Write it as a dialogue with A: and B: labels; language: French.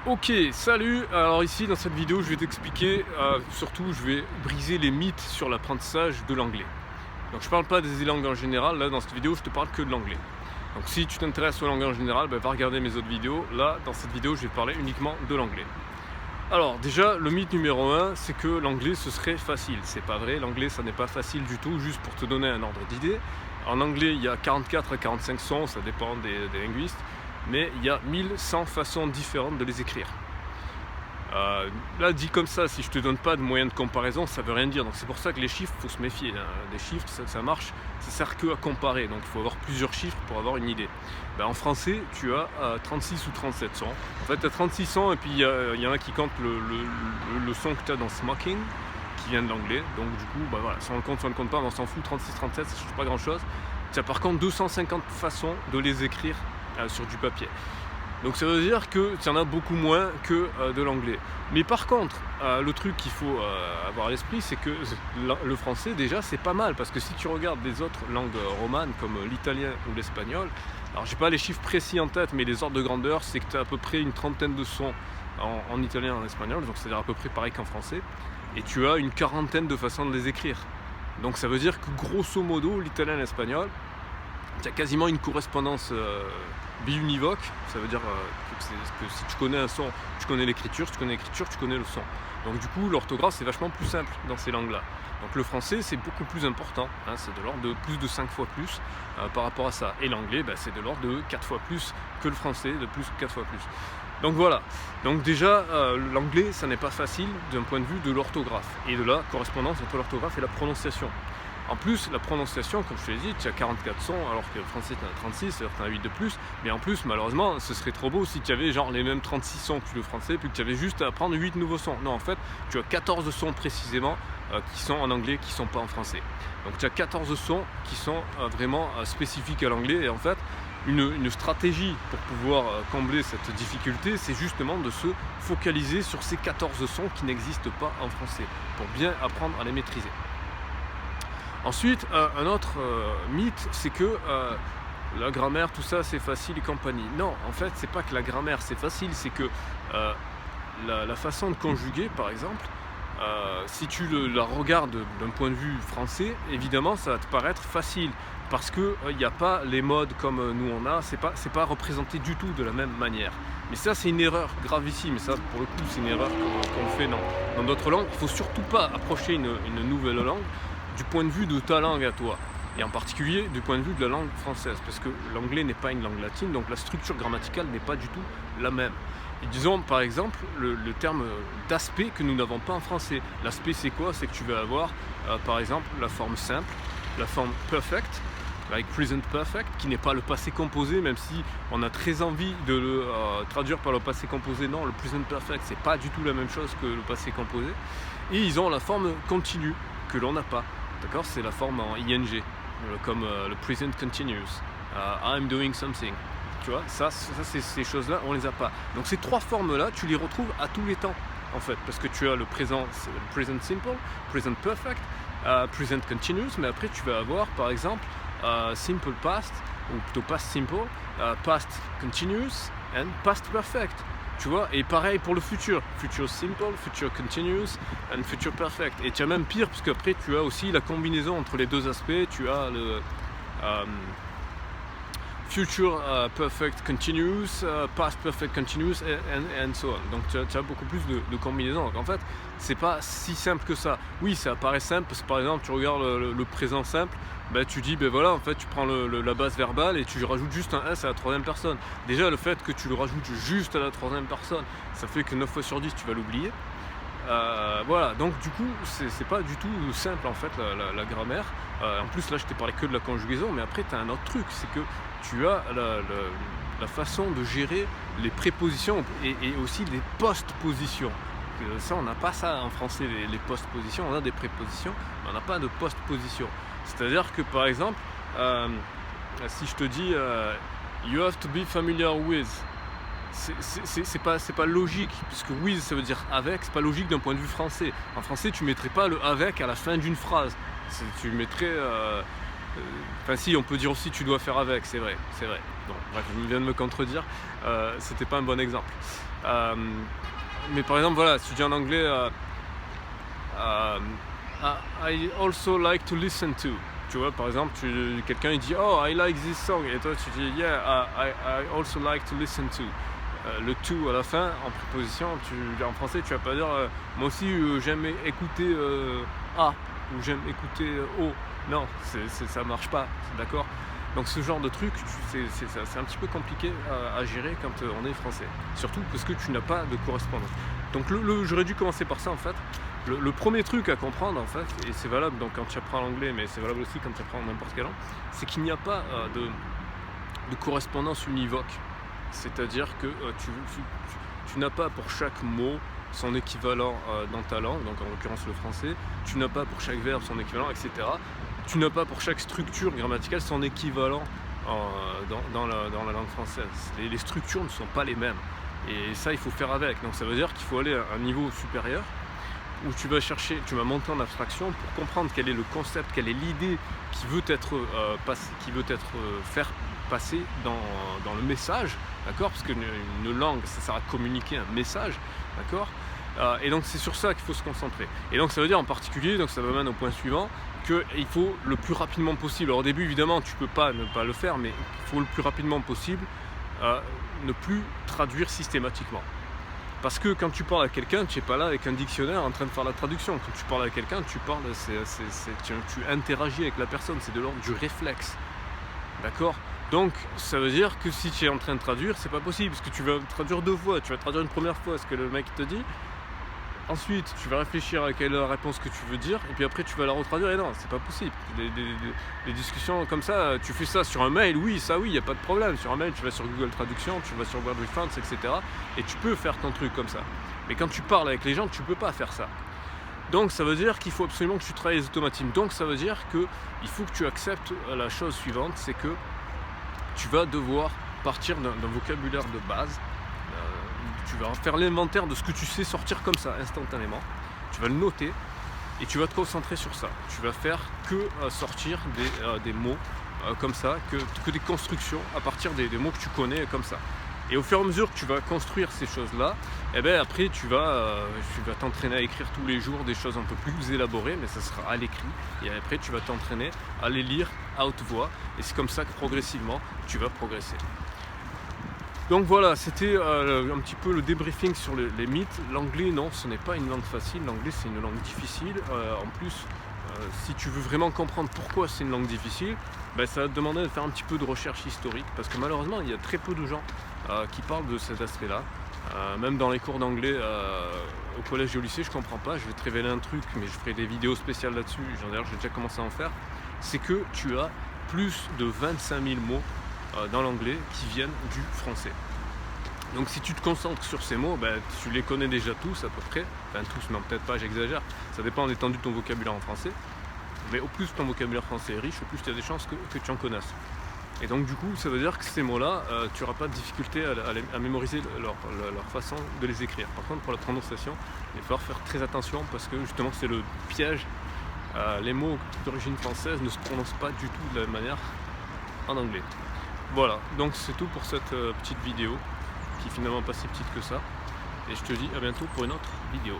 A: Ok, salut. Alors ici dans cette vidéo je vais t'expliquer, surtout je vais briser les mythes sur l'apprentissage de l'anglais. Donc je parle pas des langues en général, là dans cette vidéo je te parle que de l'anglais. Donc si tu t'intéresses aux langues en général, va regarder mes autres vidéos. Là dans cette vidéo je vais parler uniquement de l'anglais. Alors déjà le mythe numéro 1 c'est que l'anglais ce serait facile. C'est pas vrai, l'anglais ça n'est pas facile du tout. Juste pour te donner un ordre d'idée, en anglais il y a 44 à 45 sons, ça dépend des linguistes, mais il y a 1100 façons différentes de les écrire. Là dit comme ça, si je te donne pas de moyens de comparaison, ça veut rien dire. Donc c'est pour ça que les chiffres, faut se méfier, hein. Des chiffres, ça marche, ça sert que à comparer. Donc il faut avoir plusieurs chiffres pour avoir une idée. En français, tu as 36 ou 37 sons. En fait, tu as 36 sons et puis il y en a qui comptent le son que tu as dans Smoking, qui vient de l'anglais. Donc du coup, voilà, si on le compte, si on le compte pas, on s'en fout. 36, 37, ça change pas grand chose. Tu as par contre 250 façons de les écrire sur du papier. Donc ça veut dire que tu en as beaucoup moins que de l'anglais. Mais par contre, le truc qu'il faut avoir à l'esprit, c'est que le français déjà c'est pas mal. Parce que si tu regardes les autres langues romanes comme l'italien ou l'espagnol, alors j'ai pas les chiffres précis en tête, mais les ordres de grandeur, c'est que tu as à peu près une trentaine de sons en italien et en espagnol, donc c'est-à-dire à peu près pareil qu'en français. Et tu as une quarantaine de façons de les écrire. Donc ça veut dire que grosso modo, l'italien et l'espagnol, tu as quasiment une correspondance biunivoque. Ça veut dire que si tu connais un son, tu connais l'écriture, si tu connais l'écriture, tu connais le son. Donc du coup, l'orthographe, c'est vachement plus simple dans ces langues-là. Donc le français, c'est beaucoup plus important, hein, c'est de l'ordre de plus de 5 fois plus par rapport à ça. Et l'anglais, c'est de l'ordre de 4 fois plus que le français, de plus 4 fois plus. Donc voilà, donc déjà l'anglais ça n'est pas facile d'un point de vue de l'orthographe et de la correspondance entre l'orthographe et la prononciation. En plus, la prononciation, comme je te l'ai dit, tu as 44 sons alors que le français tu en as 36, c'est-à-dire tu en as 8 de plus. Mais en plus, malheureusement, ce serait trop beau si tu avais genre les mêmes 36 sons que le français, puis que tu avais juste à apprendre 8 nouveaux sons. Non, en fait, tu as 14 sons précisément qui sont en anglais, qui ne sont pas en français. Donc tu as 14 sons qui sont vraiment spécifiques à l'anglais. Et en fait, une stratégie pour pouvoir combler cette difficulté, c'est justement de se focaliser sur ces 14 sons qui n'existent pas en français, pour bien apprendre à les maîtriser. Ensuite, un autre mythe, c'est que la grammaire, tout ça, c'est facile et compagnie. Non, en fait, c'est pas que la grammaire, c'est facile, c'est que la façon de conjuguer, par exemple, si tu la regardes d'un point de vue français, évidemment, ça va te paraître facile, parce qu'il n'y a pas les modes comme nous on a, c'est pas représenté du tout de la même manière. Mais ça, c'est une erreur gravissime, et ça, pour le coup, c'est une erreur qu'on fait dans d'autres langues. Il ne faut surtout pas approcher une nouvelle langue du point de vue de ta langue à toi, et en particulier du point de vue de la langue française, parce que l'anglais n'est pas une langue latine, donc la structure grammaticale n'est pas du tout la même. Et disons par exemple le terme d'aspect que nous n'avons pas en français. L'aspect c'est quoi? C'est que tu vas avoir par exemple la forme simple, la forme perfect, like present perfect, qui n'est pas le passé composé, même si on a très envie de le traduire par le passé composé. Non, le present perfect c'est pas du tout la même chose que le passé composé. Et ils ont la forme continue que l'on n'a pas. D'accord, c'est la forme en ing, comme le present continuous, I'm doing something. Tu vois, ça c'est ces choses-là, on les a pas. Donc ces trois formes-là, tu les retrouves à tous les temps, en fait, parce que tu as le present simple, present perfect, present continuous, mais après tu vas avoir, par exemple, simple past, ou plutôt past simple, past continuous, and past perfect. Tu vois, et pareil pour le futur simple, future continuous and future perfect. Et tu as même pire, parce qu'après tu as aussi la combinaison entre les deux aspects. Tu as le future perfect continuous, past perfect continuous and so on. Donc tu as beaucoup plus de combinaisons. Donc en fait, c'est pas si simple que ça. Oui, ça paraît simple parce que par exemple tu regardes le présent simple, tu dis voilà, en fait tu prends la base verbale et tu rajoutes juste un S à la troisième personne. Déjà le fait que tu le rajoutes juste à la troisième personne, ça fait que 9 fois sur 10 tu vas l'oublier. Voilà, donc du coup c'est pas du tout simple en fait la grammaire. En plus là je t'ai parlé que de la conjugaison, mais après tu as un autre truc, c'est que tu as la façon de gérer les prépositions et aussi les postpositions. Ça, on n'a pas ça en français, les postpositions. On a des prépositions, mais on n'a pas de postposition. C'est-à-dire que par exemple, si je te dis you have to be familiar with, c'est pas logique, puisque with ça veut dire avec, c'est pas logique d'un point de vue français. En français, tu mettrais pas le avec à la fin d'une phrase. Tu mettrais enfin si, on peut dire aussi tu dois faire avec, c'est vrai. Bon, bref, je viens de me contredire, c'était pas un bon exemple. Mais par exemple, voilà, si tu dis en anglais euh, I also like to listen to. Tu vois, par exemple, quelqu'un il dit oh I like this song et toi tu dis yeah I also like to listen to. Le to à la fin en préposition, en français tu vas pas dire moi aussi j'aime écouter A ou j'aime écouter O. Non, ça marche pas, d'accord. Donc ce genre de truc, c'est un petit peu compliqué à gérer quand on est français. Surtout parce que tu n'as pas de correspondance. Donc j'aurais dû commencer par ça en fait. Le premier truc à comprendre en fait, et c'est valable donc quand tu apprends l'anglais, mais c'est valable aussi quand tu apprends n'importe quelle langue, c'est qu'il n'y a pas de correspondance univoque. C'est-à-dire que tu n'as pas pour chaque mot son équivalent dans ta langue, donc en l'occurrence le français, tu n'as pas pour chaque verbe son équivalent, etc. Tu n'as pas pour chaque structure grammaticale son équivalent dans la langue française. Les structures ne sont pas les mêmes. Et ça, il faut faire avec. Donc ça veut dire qu'il faut aller à un niveau supérieur où tu vas monter en abstraction pour comprendre quel est le concept, quelle est l'idée qui veut être faire passer dans le message, d'accord? Parce qu'une langue, ça sert à communiquer un message, d'accord? Et donc c'est sur ça qu'il faut se concentrer. Et donc ça veut dire en particulier, donc ça m'amène au point suivant, qu'il faut le plus rapidement possible. Alors au début évidemment tu peux pas ne pas le faire, mais il faut le plus rapidement possible ne plus traduire systématiquement. Parce que quand tu parles à quelqu'un, tu n'es pas là avec un dictionnaire en train de faire la traduction. Quand tu parles à quelqu'un, tu interagis avec la personne, c'est de l'ordre du réflexe. D'accord? Donc ça veut dire que si tu es en train de traduire, c'est pas possible, parce que tu vas traduire deux fois. Tu vas traduire une première fois ce que le mec te dit, ensuite tu vas réfléchir à quelle réponse que tu veux dire, et puis après tu vas la retraduire, et non, c'est pas possible. Les discussions comme ça, tu fais ça sur un mail, oui, il n'y a pas de problème. Sur un mail, tu vas sur Google Traduction, tu vas sur Word Reference, etc. Et tu peux faire ton truc comme ça. Mais quand tu parles avec les gens, tu peux pas faire ça. Donc ça veut dire qu'il faut absolument que tu travailles les automatismes. Donc ça veut dire qu'il faut que tu acceptes la chose suivante, c'est que tu vas devoir partir d'un vocabulaire de base. Tu vas faire l'inventaire de ce que tu sais sortir comme ça, instantanément. Tu vas le noter et tu vas te concentrer sur ça. Tu vas faire que sortir des mots comme ça, que des constructions à partir des mots que tu connais comme ça. Et au fur et à mesure que tu vas construire ces choses-là, eh ben après tu vas t'entraîner à écrire tous les jours des choses un peu plus élaborées, mais ça sera à l'écrit. Et après tu vas t'entraîner à les lire à haute voix. Et c'est comme ça que progressivement tu vas progresser. Donc voilà, c'était un petit peu le débriefing sur les mythes. L'anglais, non, ce n'est pas une langue facile. L'anglais, c'est une langue difficile. En plus, si tu veux vraiment comprendre pourquoi c'est une langue difficile, ben, ça va te demander de faire un petit peu de recherche historique. Parce que malheureusement, il y a très peu de gens qui parlent de cet aspect-là. Même dans les cours d'anglais au collège et au lycée, je ne comprends pas. Je vais te révéler un truc, mais je ferai des vidéos spéciales là-dessus. D'ailleurs, j'ai déjà commencé à en faire. C'est que tu as plus de 25 000 mots dans l'anglais qui viennent du français. Donc si tu te concentres sur ces mots, ben, tu les connais déjà tous à peu près. Enfin tous, non peut-être pas, j'exagère. Ça dépend de l'étendue de ton vocabulaire en français. Mais au plus ton vocabulaire français est riche, au plus il y a des chances que tu en connaisses. Et donc du coup, ça veut dire que ces mots-là, tu n'auras pas de difficulté à mémoriser leur façon de les écrire. Par contre, pour la prononciation, il va falloir faire très attention parce que justement c'est le piège. Les mots d'origine française ne se prononcent pas du tout de la même manière en anglais. Voilà, donc c'est tout pour cette petite vidéo qui est finalement pas si petite que ça. Et je te dis à bientôt pour une autre vidéo.